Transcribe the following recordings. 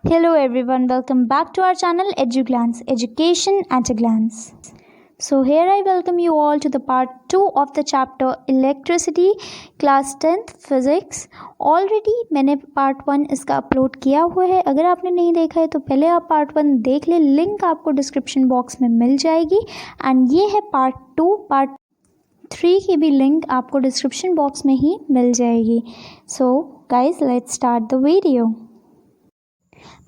Hello everyone, welcome back to our channel EduGlance, Education at a Glance. So here I welcome you all to the part 2 of the chapter Electricity, class 10th Physics. Already मैंने part 1 इसका upload किया हुआ है. अगर आपने नहीं देखा है तो पहले आप part 1 देख ले, लिंक आपको डिस्क्रिप्शन बॉक्स में मिल जाएगी. एंड ये है part 2, part 3 की भी लिंक आपको डिस्क्रिप्शन बॉक्स में ही मिल जाएगी. So guys let's start the video.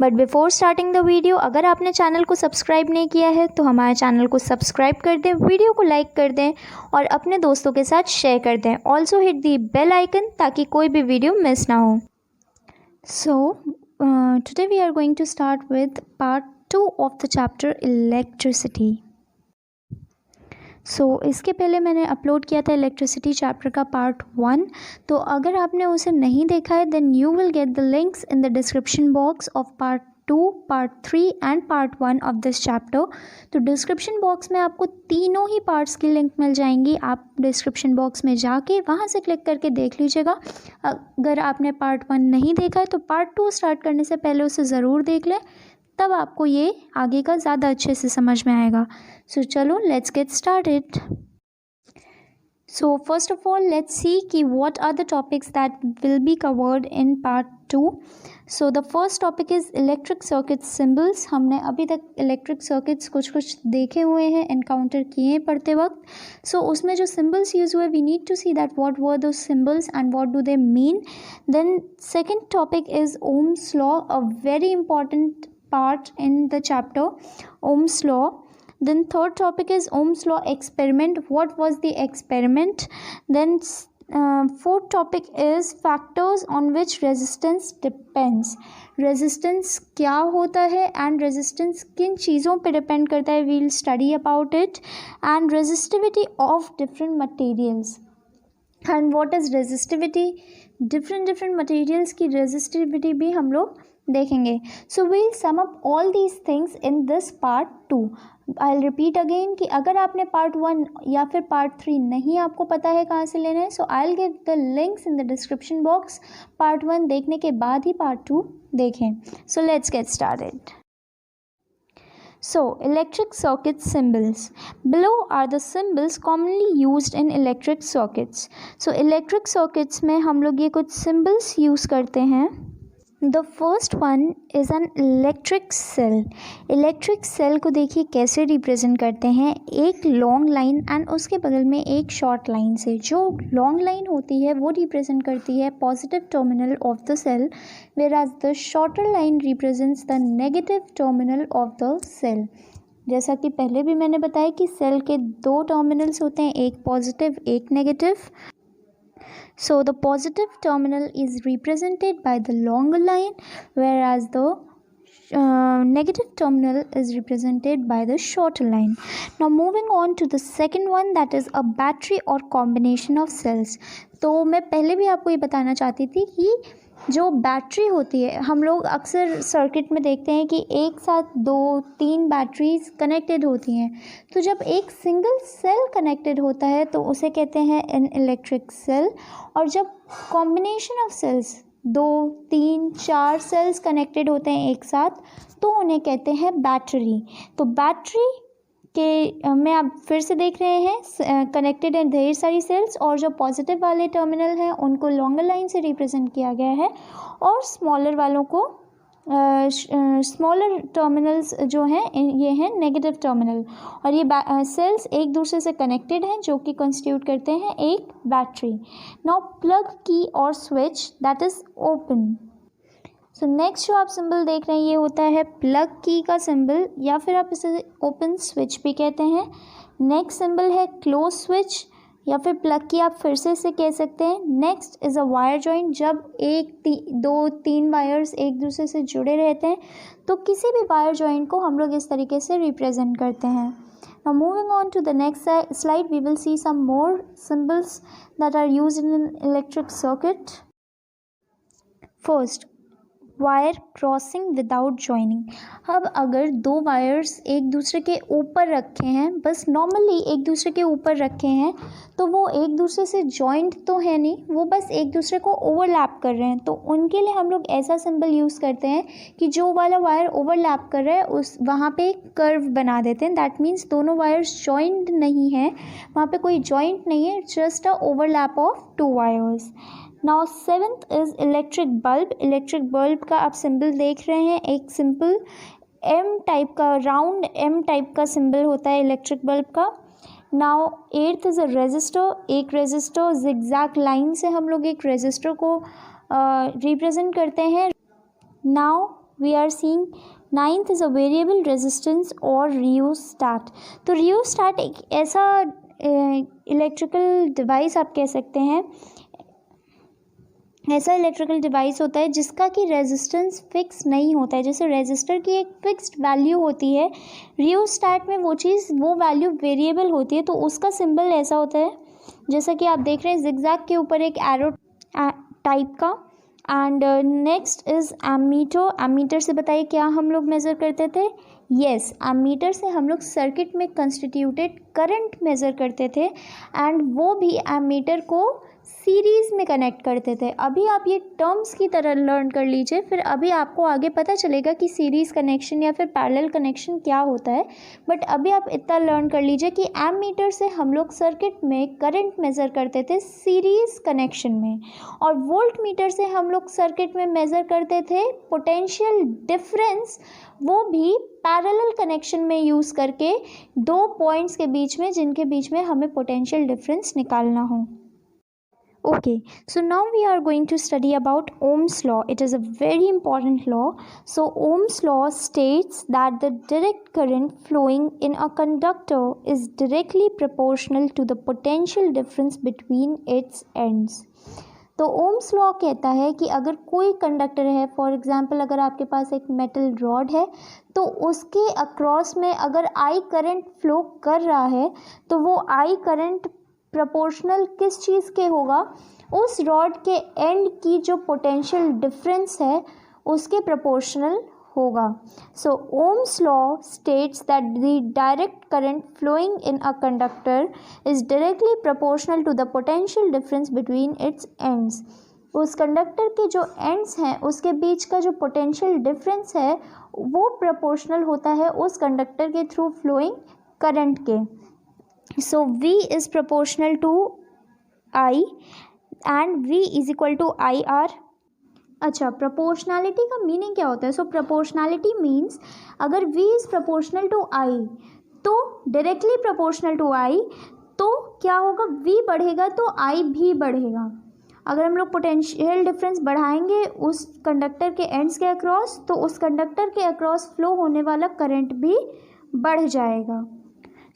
But before starting the video, अगर आपने चैनल को सब्सक्राइब नहीं किया है तो हमारे चैनल को सब्सक्राइब कर दें, वीडियो को लाइक कर दें और अपने दोस्तों के साथ शेयर कर दें. Also hit the bell icon ताकि कोई भी वीडियो मिस ना हो. So today we are going to start with part 2 of the chapter electricity. इसके पहले मैंने अपलोड किया था इलेक्ट्रिसिटी चैप्टर का पार्ट 1. तो अगर आपने उसे नहीं देखा है then you will get the links in the description box of part 2, part 3 and part 1 of this chapter. तो डिस्क्रिप्शन बॉक्स में आपको तीनों ही पार्ट्स की लिंक मिल जाएंगी. आप डिस्क्रिप्शन बॉक्स में जाके वहाँ से क्लिक करके देख लीजिएगा. अगर आपने पार्ट 1 नहीं देखा है तो पार्ट 2 स्टार्ट करने से पहले उसे ज़रूर देख लें, तब आपको ये आगे का ज़्यादा अच्छे से समझ में आएगा. सो चलो let's get started. So first of all let's see कि what are the topics that will be covered in part 2. So the first topic is electric circuit symbols. हमने अभी तक इलेक्ट्रिक सर्किट्स कुछ देखे हुए हैं, एनकाउंटर किए हैं पढ़ते वक्त. सो उसमें जो सिम्बल्स यूज़ हुए we need to see that what were those symbols and what do they mean. Then second topic is Ohm's law, a very important part in the chapter Ohm's law. Then third topic is Ohm's law experiment. What was the experiment? Then fourth topic is factors on which resistance depends. Resistance क्या होता है and resistance किन चीज़ों पे depend करता है, we'll study about it. And resistivity of different materials. And what is resistivity? different materials की resistivity भी हम लोग देखेंगे. So we'll sum up all these things in this part 2. I will repeat again कि अगर आपने पार्ट 1 या फिर पार्ट 3 नहीं आपको पता है कहाँ से लेना है, so I will give the links in the description box. Part 1 देखने के बाद ही पार्ट 2 देखें. So let's get started. So, electric circuit symbols. Below are the symbols commonly used in electric circuits. So, electric circuits में हम लोग ये कुछ symbols use करते हैं. The first one is an electric cell. Electric cell को देखिए कैसे रिप्रेजेंट करते हैं, एक लॉन्ग लाइन एंड उसके बगल में एक शॉर्ट लाइन से. जो लॉन्ग लाइन होती है वो रिप्रेजेंट करती है positive terminal of the cell, whereas the shorter line represents the negative terminal of the cell. जैसा कि पहले भी मैंने बताया कि सेल के दो टर्मिनल्स होते हैं, एक पॉजिटिव एक negative. So the positive terminal is represented by the longer line, whereas the negative terminal is represented by the shorter line. Now moving on to the second one, that is a battery or combination of cells. तो मैं पहले भी आपको ये बताना चाहती थी कि जो बैटरी होती है, हम लोग अक्सर सर्किट में देखते हैं कि एक साथ 2-3 बैटरीज कनेक्टेड होती हैं. तो जब एक सिंगल सेल कनेक्टेड होता है तो उसे कहते हैं एन इलेक्ट्रिक सेल. और जब combination of cells 2-3-4 cells connected होते हैं एक साथ तो उन्हें कहते हैं बैटरी. तो बैटरी के में आप फिर से देख रहे हैं कनेक्टेड है ढेर सारी सेल्स, और जो पॉजिटिव वाले टर्मिनल हैं उनको लॉन्गर लाइन से रिप्रेजेंट किया गया है, और स्मॉलर वालों को स्मॉलर टर्मिनल्स जो हैं ये हैं नेगेटिव टर्मिनल. और ये सेल्स एक दूसरे से कनेक्टेड हैं जो कि कंस्टिट्यूट करते हैं एक बैटरी. नाउ प्लग की और switch, that is open. So next जो आप सिंबल देख रहे हैं ये होता है प्लग की का सिंबल, या फिर आप इसे ओपन स्विच भी कहते हैं. नेक्स्ट सिंबल है क्लोज स्विच, या फिर प्लग की आप फिर से इसे कह सकते हैं. Next is a wire joint, जब 1-2-3 वायर्स एक दूसरे से जुड़े रहते हैं तो किसी भी वायर जॉइंट को हम लोग इस तरीके से रिप्रेजेंट करते हैं. Now moving on to the next slide, we will see some more symbols that are used in an electric circuit. First, wire crossing without joining. अब अगर दो वायर्स एक दूसरे के ऊपर रखे हैं, बस नॉर्मली एक दूसरे के ऊपर रखे हैं, तो वो एक दूसरे से जॉइंट तो है नहीं, वो बस एक दूसरे को ओवरलैप कर रहे हैं। तो उनके लिए हम लोग ऐसा सिंबल यूज़ करते हैं कि जो वाला वायर ओवरलैप कर रहा है उस वहाँ पे एक कर्व बना देते हैं। दैट मीन्स दोनों वायर्स जॉइंट नहीं है, वहाँ पे कोई जॉइंट नहीं है, just a overlap of two wires. Now seventh is electric bulb. Electric bulb का आप सिंबल देख रहे हैं, एक सिंपल एम टाइप का, राउंड एम टाइप का सिंबल होता है इलेक्ट्रिक बल्ब का। Now eighth is a resistor. एक रेजिस्टर, जिगजैग लाइन से हम लोग एक रेजिस्टर को रिप्रेजेंट करते हैं। Now we are seeing ninth is a variable resistance और रियोस्टैट। तो रियोस्टैट एक ऐसा इलेक्ट्रिकल डिवाइस आप कह सकते हैं, ऐसा इलेक्ट्रिकल डिवाइस होता है जिसका कि रेजिस्टेंस फिक्स नहीं होता है। जैसे रेजिस्टर की एक फिक्स्ड वैल्यू होती है, रियोस्टैट में वो चीज़, वो वैल्यू वेरिएबल होती है। तो उसका सिंबल ऐसा होता है, जैसा कि आप देख रहे हैं जिगजैग के ऊपर एक एरो टाइप का। And next is ammeter. Ammeter से बताइए क्या हम लोग मेज़र करते थे? यस, एमीटर से हम लोग सर्किट में कंस्टिट्यूटेड करंट मेज़र करते थे, एंड वो भी एमीटर को सीरीज़ में कनेक्ट करते थे। अभी आप ये टर्म्स की तरह लर्न कर लीजिए, फिर अभी आपको आगे पता चलेगा कि सीरीज़ कनेक्शन या फिर पैरेलल कनेक्शन क्या होता है। बट अभी आप इतना लर्न कर लीजिए कि एमीटर से हम लोग सर्किट में करंट मेज़र करते थे सीरीज़ कनेक्शन में, और वोल्ट मीटर से हम लोग सर्किट में मेज़र करते थे पोटेंशियल डिफरेंस, वो भी पैरेलल कनेक्शन में यूज़ करके दो पॉइंट्स के बीच में, जिनके बीच में हमें पोटेंशियल डिफरेंस निकालना हो। Okay, so now we are going to study about Ohm's law. It is a very important law. So Ohm's law states that the direct current flowing in a conductor is directly proportional to the potential difference between its ends. तो Ohm's law कहता है कि अगर कोई conductor है, for example अगर आपके पास एक मेटल रॉड है, तो उसके अक्रॉस में अगर आई करंट फ्लो कर रहा है, तो वो आई करंट प्रोपोर्शनल किस चीज़ के होगा? उस रॉड के एंड की जो पोटेंशियल डिफरेंस है उसके प्रोपोर्शनल होगा। So Ohm's law states that the direct current flowing in a conductor is directly proportional to the potential difference between its ends. उस कंडक्टर के जो एंड्स हैं उसके बीच का जो पोटेंशियल डिफरेंस है वो प्रोपोर्शनल होता है उस कंडक्टर के थ्रू फ्लोइंग करंट के। So V is proportional to I and V is equal to IR। अच्छा, प्रोपोर्शनैलिटी का मीनिंग क्या होता है? सो प्रोपोर्शनैलिटी मीन्स अगर V is proportional to I तो डायरेक्टली प्रोपोर्शनल टू I, तो क्या होगा? V बढ़ेगा तो I भी बढ़ेगा। अगर हम लोग पोटेंशियल डिफरेंस बढ़ाएंगे उस कंडक्टर के एंड्स के अक्रॉस, तो उस कंडक्टर के अक्रॉस फ्लो होने वाला करंट भी बढ़ जाएगा।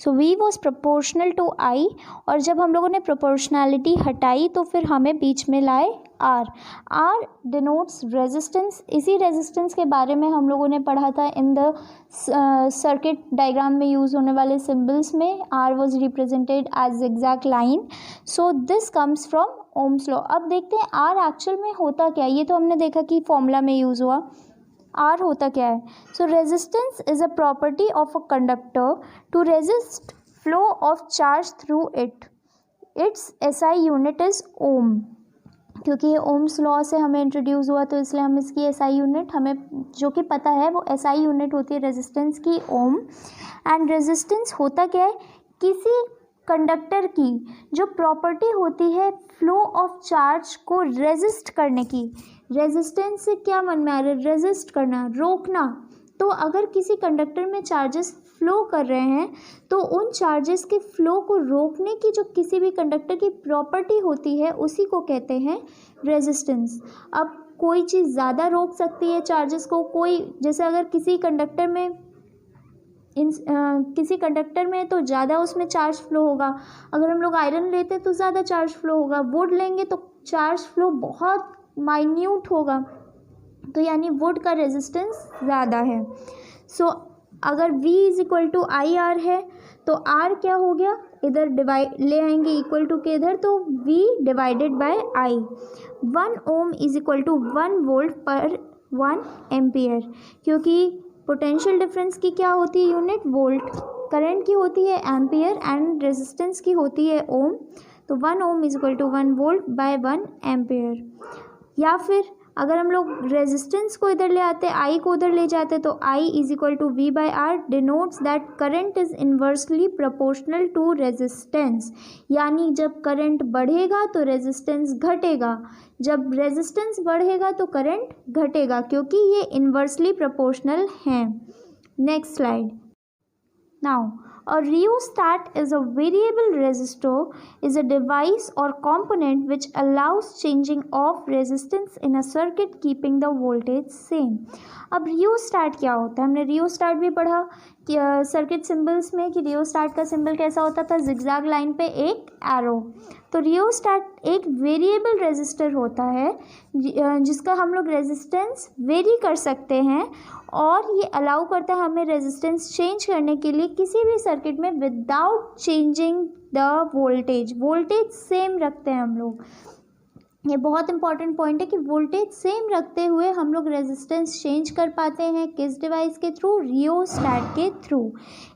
So V was proportional to I, और जब हम लोगों ने प्रोपोर्शनैलिटी हटाई तो फिर हमें बीच में लाए R। R denotes resistance. इसी रेजिस्टेंस के बारे में हम लोगों ने पढ़ा था इन द सर्किट डायग्राम में यूज़ होने वाले सिम्बल्स में। R was represented as exact line. So this comes from Ohm's law. अब देखते हैं R एक्चुअल में होता क्या है। ये तो हमने देखा कि फॉर्मूला में यूज़ हुआ, R होता क्या है? So resistance is a property of a conductor to resist flow of charge through it. Its SI unit is ohm. क्योंकि ये ओम्स लॉ से हमें इंट्रोड्यूस हुआ तो इसलिए हम इसकी SI यूनिट हमें जो कि पता है वो SI यूनिट होती है रेजिस्टेंस की, ओम। एंड रेजिस्टेंस होता क्या है? किसी कंडक्टर की जो प्रॉपर्टी होती है फ्लो ऑफ चार्ज को रेजिस्ट करने की। रेजिस्टेंस से क्या मन में आ रहा है? रेजिस्ट करना, रोकना। तो अगर किसी कंडक्टर में चार्जेस फ्लो कर रहे हैं तो उन चार्जेस के फ्लो को रोकने की जो किसी भी कंडक्टर की प्रॉपर्टी होती है उसी को कहते हैं रेजिस्टेंस। अब कोई चीज़ ज़्यादा रोक सकती है चार्जेस को, कोई जैसे अगर किसी कंडक्टर में तो ज़्यादा उसमें चार्ज फ्लो होगा। अगर हम लोग आयरन लेते हैं तो ज़्यादा चार्ज फ्लो होगा, वुड लेंगे तो चार्ज फ्लो बहुत माइन्यूट होगा, तो यानी वुड का रेजिस्टेंस ज़्यादा है। सो अगर V is equal to I R है तो R क्या हो गया? इधर डिवाइड ले आएंगे इक्वल टू के इधर, तो V divided by I। 1 ohm is equal to 1 volt पर 1 एम्पियर, क्योंकि पोटेंशियल डिफरेंस की क्या होती है यूनिट, वोल्ट, करंट की होती है एम्पियर एंड रेजिस्टेंस की होती है ओम। तो 1 ohm is equal to 1 volt by 1 ampere. या फिर अगर हम लोग रेजिस्टेंस को इधर ले आते, आई को उधर ले जाते, तो I is equal to V by R denotes that current is inversely proportional to resistance. यानी जब करंट बढ़ेगा तो रेजिस्टेंस घटेगा, जब रेजिस्टेंस बढ़ेगा तो करंट घटेगा, क्योंकि ये इन्वर्सली प्रोपोर्शनल हैं। Next slide. Now a rheostat is a variable resistor, is a device or component which allows changing of resistance in a circuit keeping the voltage same. अब rheostat क्या होता है, हमने rheostat भी पढ़ा कि सर्किट सिंबल्स में कि rheostat का सिंबल कैसा होता था, जिगजैग लाइन पे एक एरो। तो rheostat एक वेरिएबल रेजिस्टर होता है जिसका हम लोग रेजिस्टेंस वेरी कर सकते हैं, और ये अलाउ करता है हमें रेजिस्टेंस चेंज करने के लिए किसी भी सर्किट में without changing the voltage. Voltage same रखते हैं हम लोग, ये बहुत इंपॉर्टेंट पॉइंट है कि वोल्टेज सेम रखते हुए हम लोग रेजिस्टेंस चेंज कर पाते हैं। किस डिवाइस के थ्रू, रियोस्टैट के through.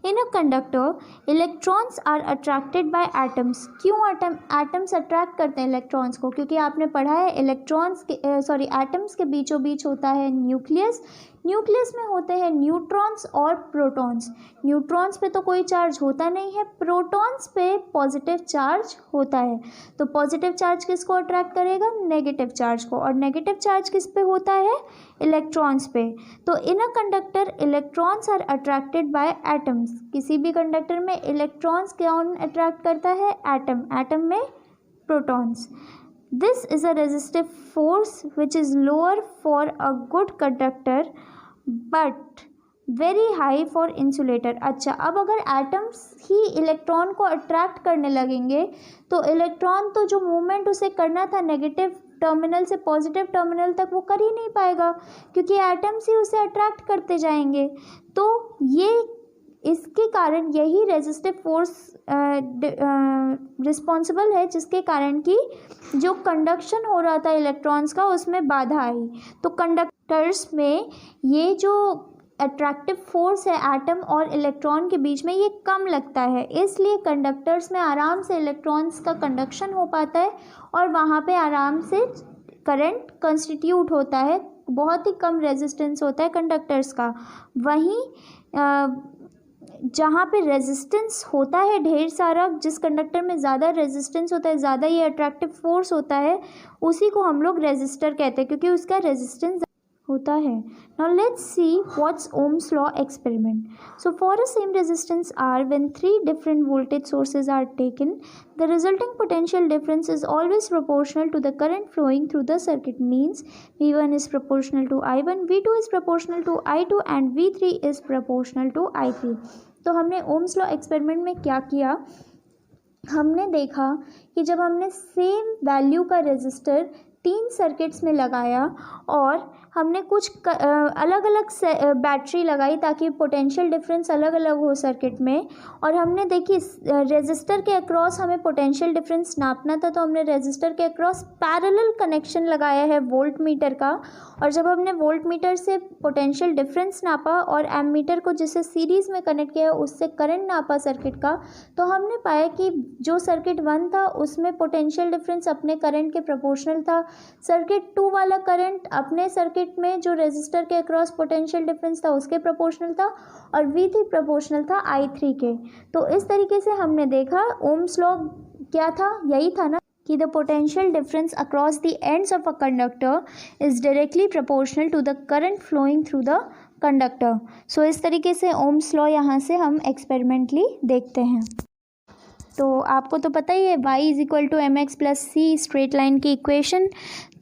In a conductor electrons are attracted by atoms. क्यों एटम्स अट्रैक्ट करते हैं इलेक्ट्रॉन्स को, क्योंकि आपने पढ़ा है इलेक्ट्रॉन्स के एटम्स के बीचों बीच होता है न्यूक्लियस। न्यूक्लियस में होते हैं न्यूट्रॉन्स और प्रोटॉन्स। न्यूट्रॉन्स पे तो कोई चार्ज होता नहीं है, प्रोटॉन्स पे पॉजिटिव चार्ज होता है। तो पॉजिटिव चार्ज किसको अट्रैक्ट करेगा, नेगेटिव चार्ज को, और नेगेटिव चार्ज किस पे होता है, इलेक्ट्रॉन्स पे। तो in a conductor electrons are attracted by atoms. किसी भी कंडक्टर में इलेक्ट्रॉन्स कौन अट्रैक्ट करता है, एटम, एटम में protons. This is a resistive force which is lower for a good conductor but very high for insulator। अच्छा, अब अगर एटम्स ही इलेक्ट्रॉन को अट्रैक्ट करने लगेंगे तो इलेक्ट्रॉन तो जो मूवमेंट उसे करना था नेगेटिव टर्मिनल से पॉजिटिव टर्मिनल तक वो कर ही नहीं पाएगा, क्योंकि एटम्स ही उसे अट्रैक्ट करते जाएंगे। तो ये इसके कारण यही रेजिस्टिव फोर्स रिस्पॉन्सिबल है, जिसके कारण कि जो कंडक्शन हो रहा था इलेक्ट्रॉन्स का उसमें बाधा आई। तो कंडक्टर्स में ये जो अट्रैक्टिव फोर्स है एटम और इलेक्ट्रॉन के बीच में, ये कम लगता है, इसलिए कंडक्टर्स में आराम से इलेक्ट्रॉन्स का कंडक्शन हो पाता है और वहाँ पे आराम से करंट कंस्टिट्यूट होता है। बहुत ही कम रेजिस्टेंस होता है कंडक्टर्स का। वहीं जहाँ पे रेजिस्टेंस होता है ढेर सारा, जिस कंडक्टर में ज़्यादा रेजिस्टेंस होता है, ज़्यादा ये अट्रैक्टिव फोर्स होता है, उसी को हम लोग रेजिस्टर कहते हैं, क्योंकि उसका रेजिस्टेंस होता है। Now let's see what's Ohm's law experiment. So for a same resistance R when 3 different voltage sources are taken, the resulting potential difference is always proportional to the current flowing through the circuit. Means V1 is proportional to I1, V2 is proportional to I2 and V3 is proportional to I3. तो हमने ohms law experiment में क्या किया, हमने देखा कि जब हमने सेम वैल्यू का रेजिस्टर 3 सर्किट्स में लगाया और हमने कुछ अलग अलग बैटरी लगाई ताकि पोटेंशियल डिफरेंस अलग अलग हो सर्किट में, और हमने देखी रेजिस्टर के अक्रॉस हमें पोटेंशियल डिफरेंस नापना था, तो हमने रेजिस्टर के अक्रॉस पैरेलल कनेक्शन लगाया है वोल्ट मीटर का, और जब हमने वोल्ट मीटर से पोटेंशियल डिफरेंस नापा और एमीटर को जिसे सीरीज़ में कनेक्ट किया उससे करंट नापा सर्किट का, तो हमने पाया कि जो सर्किट 1 था उसमें पोटेंशियल डिफरेंस अपने करंट के प्रोपोर्शनल था, सर्किट 2 वाला करंट अपने सर्किट में जो रेजिस्टर के अक्रॉस पोटेंशियल डिफरेंस था उसके प्रोपोर्शनल था, और V3 प्रोपोर्शनल था I3 के। तो इस तरीके से हमने देखा ओम्स लॉ क्या था, यही था ना कि the potential difference across the ends of a conductor is directly proportional to the current flowing through the conductor. So इस तरीके से ओम्स लॉ यहाँ से हम एक्सपेरिमेंटली देखते हैं। तो आपको तो पता ही है y is equal to M x plus c straight line की इक्वेशन।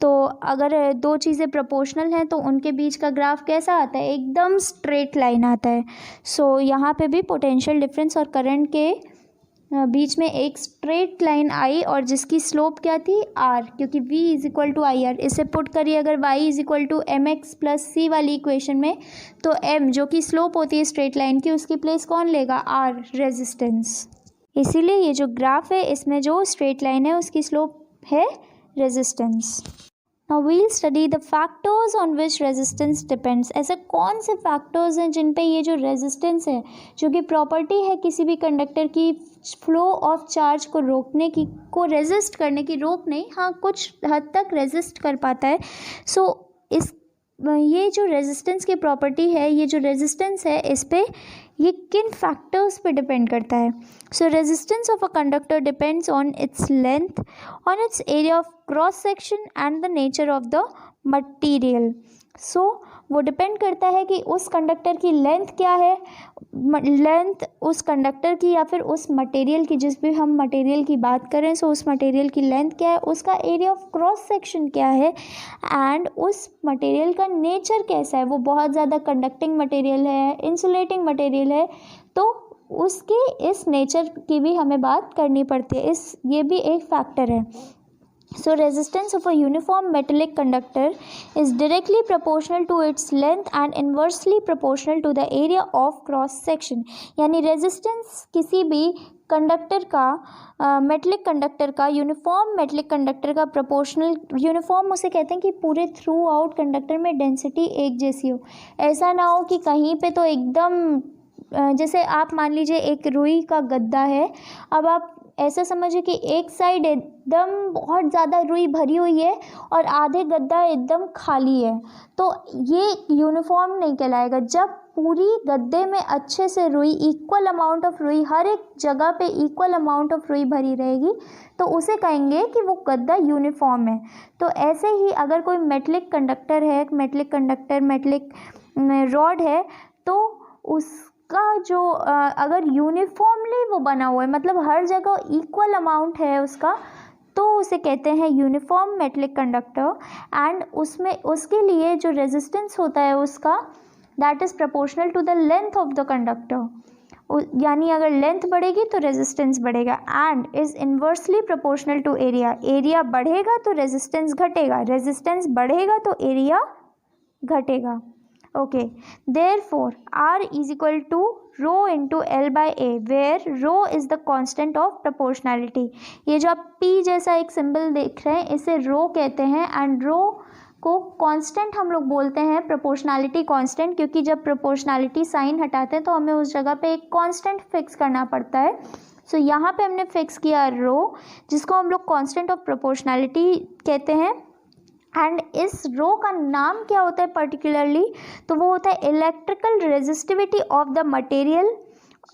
तो अगर 2 चीज़ें प्रोपोर्शनल हैं तो उनके बीच का ग्राफ कैसा आता है, एकदम स्ट्रेट लाइन आता है। सो यहाँ पे भी पोटेंशियल डिफरेंस और करंट के बीच में एक स्ट्रेट लाइन आई और जिसकी स्लोप क्या थी r, क्योंकि v is equal to I R. इसे पुट करिए अगर y is equal to M x plus C वाली इक्वेशन में, तो m जो कि स्लोप होती है स्ट्रेट लाइन की उसकी प्लेस कौन लेगा, r रेजिस्टेंस। इसीलिए ये जो ग्राफ है इसमें जो स्ट्रेट लाइन है उसकी स्लोप है resistance. Now we'll study the factors on which resistance depends. ऐसे कौन से फैक्टर्स हैं जिन पे ये जो रेजिस्टेंस है, जो कि प्रॉपर्टी है किसी भी कंडक्टर की फ्लो ऑफ चार्ज को रोकने की, को रेजिस्ट करने की, रोक नहीं, हाँ कुछ हद तक रेजिस्ट कर पाता है। सो ये जो रेजिस्टेंस की प्रॉपर्टी है, ये जो रेजिस्टेंस है, इस पे ये किन फैक्टर्स पे डिपेंड करता है। So resistance of a conductor depends on its length, on its area of cross section and the nature of the material. So वो डिपेंड करता है कि उस कंडक्टर की लेंथ क्या है, लेंथ उस कंडक्टर की या फिर उस मटेरियल की, जिस भी हम मटेरियल की बात करें, सो उस मटेरियल की लेंथ क्या है, उसका एरिया ऑफ क्रॉस सेक्शन क्या है, एंड उस मटेरियल का नेचर कैसा है। वो बहुत ज़्यादा कंडक्टिंग मटेरियल है, इंसुलेटिंग मटेरियल है, तो उसके इस नेचर की भी हमें बात करनी पड़ती है। ये भी एक फैक्टर है। So resistance of a uniform metallic conductor is directly proportional to its length and inversely proportional to the area of cross section। यानी रेजिस्टेंस किसी भी कंडक्टर का, मेटलिक कंडक्टर का, यूनिफॉर्म मेटलिक कंडक्टर का प्रोपोर्शनल, यूनिफॉर्म उसे कहते हैं कि पूरे थ्रू आउट कंडक्टर में डेंसिटी एक जैसी हो। ऐसा ना हो कि कहीं पे तो एकदम, जैसे आप मान लीजिए एक रुई का गद्दा है, अब आप ऐसा समझिए कि एक साइड एकदम बहुत ज़्यादा रुई भरी हुई है और आधे गद्दा एकदम खाली है, तो ये यूनिफॉर्म नहीं कहलाएगा। जब पूरी गद्दे में अच्छे से रुई, इक्वल अमाउंट ऑफ रुई, हर एक जगह पे इक्वल अमाउंट ऑफ रुई भरी रहेगी, तो उसे कहेंगे कि वो गद्दा यूनिफॉर्म है। तो ऐसे ही अगर कोई मेटलिक कंडक्टर है, मेटलिक कंडक्टर, मेटलिक रॉड है, तो उसका जो अगर यूनिफॉर्मली वो बना हुआ है, मतलब हर जगह इक्वल अमाउंट है उसका, तो उसे कहते हैं यूनिफॉर्म मेटलिक कंडक्टर। एंड उसमें उसके लिए जो रेजिस्टेंस होता है उसका, that is proportional to the length of the conductor. यानी अगर लेंथ बढ़ेगी तो रेजिस्टेंस बढ़ेगा, and is inversely proportional to area. Area बढ़ेगा तो रेजिस्टेंस घटेगा, रेजिस्टेंस बढ़ेगा तो एरिया घटेगा। Okay, therefore R is equal to rho into L by A, where rho is the constant of proportionality। ये जो आप P जैसा एक सिंबल देख रहे हैं, इसे रो कहते हैं, एंड रो को कांस्टेंट हम लोग बोलते हैं, प्रोपोर्शनैलिटी कांस्टेंट, क्योंकि जब प्रोपोर्शनैलिटी साइन हटाते हैं तो हमें उस जगह पे एक कांस्टेंट फिक्स करना पड़ता है। सो यहाँ पे हमने फिक्स किया रो, जिसको हम लोग कांस्टेंट ऑफ प्रोपोर्शनैलिटी कहते हैं। एंड इस रो का नाम क्या होता है पर्टिकुलरली, तो वो होता है electrical resistivity of the material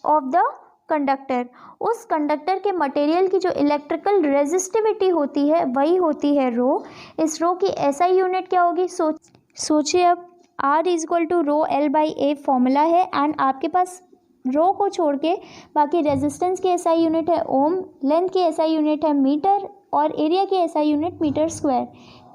of the conductor. उस कंडक्टर के मटेरियल की जो इलेक्ट्रिकल रेजिस्टिविटी होती है वही होती है रो। इस रो की एसआई यूनिट क्या होगी, सोचिए अब R is equal to rho L by A formula है, एंड आपके पास रो को छोड़ के बाकी रेजिस्टेंस की एसआई यूनिट है ओम, लेंथ की एसआई यूनिट है मीटर, और एरिया की एसआई यूनिट मीटर स्क्वायर।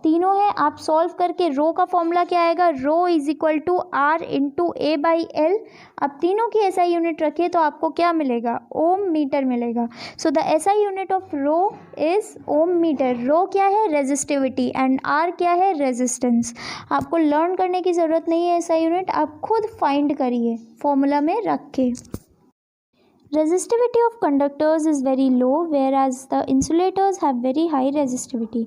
तीनों है, आप सॉल्व करके रो का फॉर्मूला क्या आएगा, rho is equal to R into A by L। अब तीनों की एसआई यूनिट रखिए तो आपको क्या मिलेगा, ओम मीटर मिलेगा। So the SI unit of rho is ohm metre. Rho क्या है, रेजिस्टिविटी, एंड R क्या है, रेजिस्टेंस। आपको लर्न करने की ज़रूरत नहीं है एसआई यूनिट, आप खुद फाइंड करिए फॉर्मूला में रख के। Resistivity of conductors is very low whereas the insulators have very high resistivity।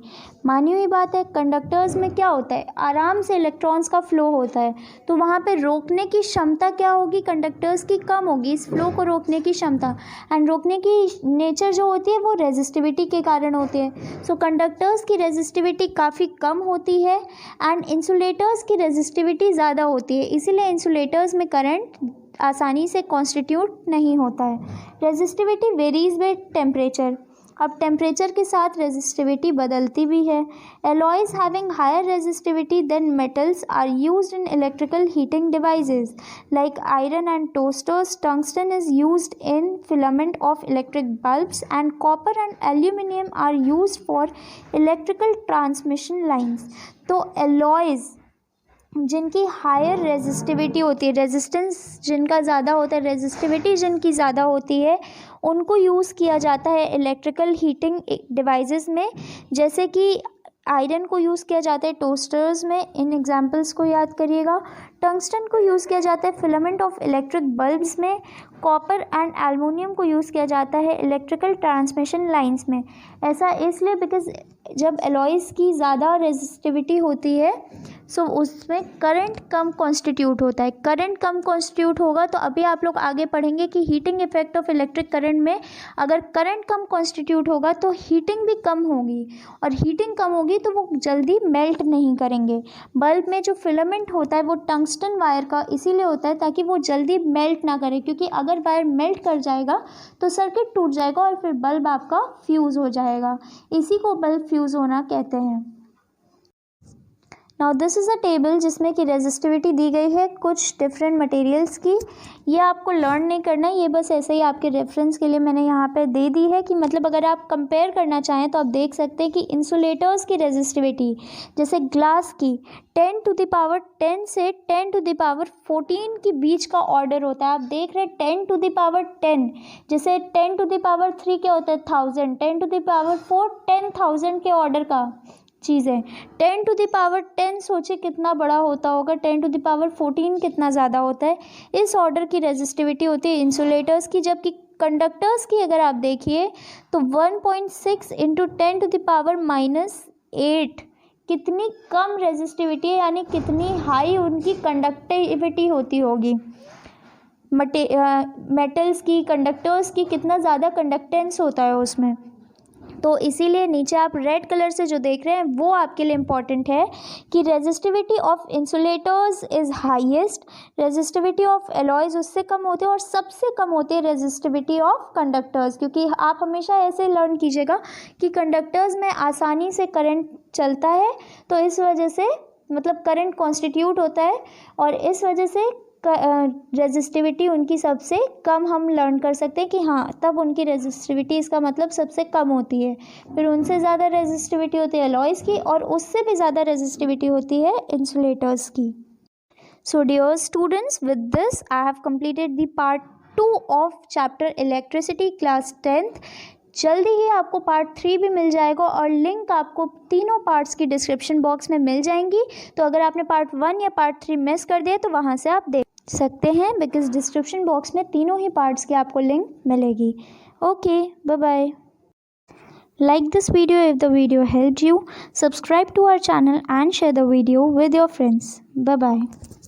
मानी हुई बात है, कंडक्टर्स में क्या होता है, आराम से इलेक्ट्रॉन्स का फ्लो होता है, तो वहाँ पे रोकने की क्षमता क्या होगी, कंडक्टर्स की कम होगी, इस फ्लो को रोकने की क्षमता। एंड रोकने की नेचर जो होती है वो रेजिस्टिविटी के कारण होती है। सो कंडक्टर्स की रेजिस्टिविटी काफ़ी कम होती है एंड इंसुलेटर्स की रेजिस्टिविटी ज़्यादा होती है, इसीलिए इंसुलेटर्स में करंट आसानी से कॉन्स्टिट्यूट नहीं होता है। Resistivity varies with temperature. अब टेम्परेचर के साथ रेजिस्टिविटी बदलती भी है। Alloys having higher resistivity than metals are used in electrical heating devices like iron and toasters. Tungsten is used in filament of electric bulbs and copper and aluminium are used for electrical transmission lines. तो alloys जिनकी higher resistivity होती है, resistance जिनका ज़्यादा होता है, resistivity जिनकी ज़्यादा होती है, उनको यूज़ किया जाता है इलेक्ट्रिकल हीटिंग डिवाइसेस में। जैसे कि आयरन को यूज़ किया जाता है टोस्टर्स में। इन एग्जांपल्स को याद करिएगा, टंगस्टन को यूज़ किया जाता है फिलामेंट ऑफ इलेक्ट्रिक बल्ब्स में, कॉपर एंड एल्युमिनियम को यूज़ किया जाता है इलेक्ट्रिकल ट्रांसमिशन लाइंस में। ऐसा इसलिए बिकॉज जब एलॉयज़ की ज़्यादा रेजिस्टिविटी होती है सो उसमें करंट कम कॉन्स्टिट्यूट होता है। करंट कम कॉन्स्टिट्यूट होगा तो अभी आप लोग आगे पढ़ेंगे कि heating effect of electric current में अगर करंट कम कॉन्स्टिट्यूट होगा तो हीटिंग भी कम होगी, और हीटिंग कम होगी तो वो जल्दी मेल्ट नहीं करेंगे। बल्ब में जो फिलामेंट होता है वो टंगस्टन वायर का इसीलिए होता है ताकि वो जल्दी मेल्ट ना करे, क्योंकि अगर वायर मेल्ट कर जाएगा तो सर्किट टूट जाएगा और फिर बल्ब आपका फ्यूज़ हो जाएगा। इसी को बल्ब फ्यूज़ होना कहते हैं। Now this is a table जिसमें कि रेजिस्टिविटी दी गई है कुछ डिफरेंट मटेरियल्स की। ये आपको लर्न नहीं करना है, ये बस ऐसे ही आपके रेफरेंस के लिए मैंने यहाँ पे दे दी है कि मतलब अगर आप कंपेयर करना चाहें तो आप देख सकते हैं कि इंसुलेटर्स की रेजिस्टिविटी जैसे ग्लास की 10⁻10 से 10⁻14 के बीच का ऑर्डर होता है। आप देख रहे हैं 10⁻10, जैसे 10⁻3 क्या होता है 1000, 10⁻4 10,000 के ऑर्डर का चीज़ है। 10⁻10 सोचे कितना बड़ा होता होगा, 10⁻14 कितना ज़्यादा होता है। इस ऑर्डर की रेजिस्टिविटी होती है इंसुलेटर्स की, जबकि कंडक्टर्स की अगर आप देखिए तो 1.6 × 10⁻⁸ कितनी कम रेजिस्टिविटी है, यानी कितनी हाई उनकी कंडक्टिविटी होती होगी। मेटल्स की, कंडक्टर्स की कितना ज़्यादा कंडक्टेंस होता है उसमें। तो इसीलिए नीचे आप रेड कलर से जो देख रहे हैं वो आपके लिए इम्पॉर्टेंट है कि resistivity of insulators is highest, resistivity of alloys उससे कम होती है, और सबसे कम होती है रेजिस्टिविटी ऑफ कंडक्टर्स। क्योंकि आप हमेशा ऐसे लर्न कीजिएगा कि कंडक्टर्स में आसानी से करंट चलता है, तो इस वजह से मतलब करंट कॉन्स्टिट्यूट होता है, और इस वजह से रेजिस्टिविटी उनकी सबसे कम हम लर्न कर सकते हैं कि हाँ तब उनकी रेजिस्टिविटी इसका मतलब सबसे कम होती है। फिर उनसे ज़्यादा रेजिस्टिविटी होती है एलॉयज़ की, और उससे भी ज़्यादा रेजिस्टिविटी होती है इंसुलेटर्स की। So dear students, with this I have completed the part 2 of chapter electricity class 10th। जल्दी ही आपको पार्ट 3 भी मिल जाएगा, और लिंक आपको तीनों पार्ट्स की डिस्क्रिप्शन बॉक्स में मिल जाएंगी। तो अगर आपने पार्ट 1 या पार्ट 3 मिस कर दिया तो वहाँ से आप देख सकते हैं, बिकॉज डिस्क्रिप्शन बॉक्स में तीनों ही पार्ट्स की आपको लिंक मिलेगी। Okay, bye bye. Like this video if the video helped you. Subscribe to our channel and share the video with your friends. Bye bye.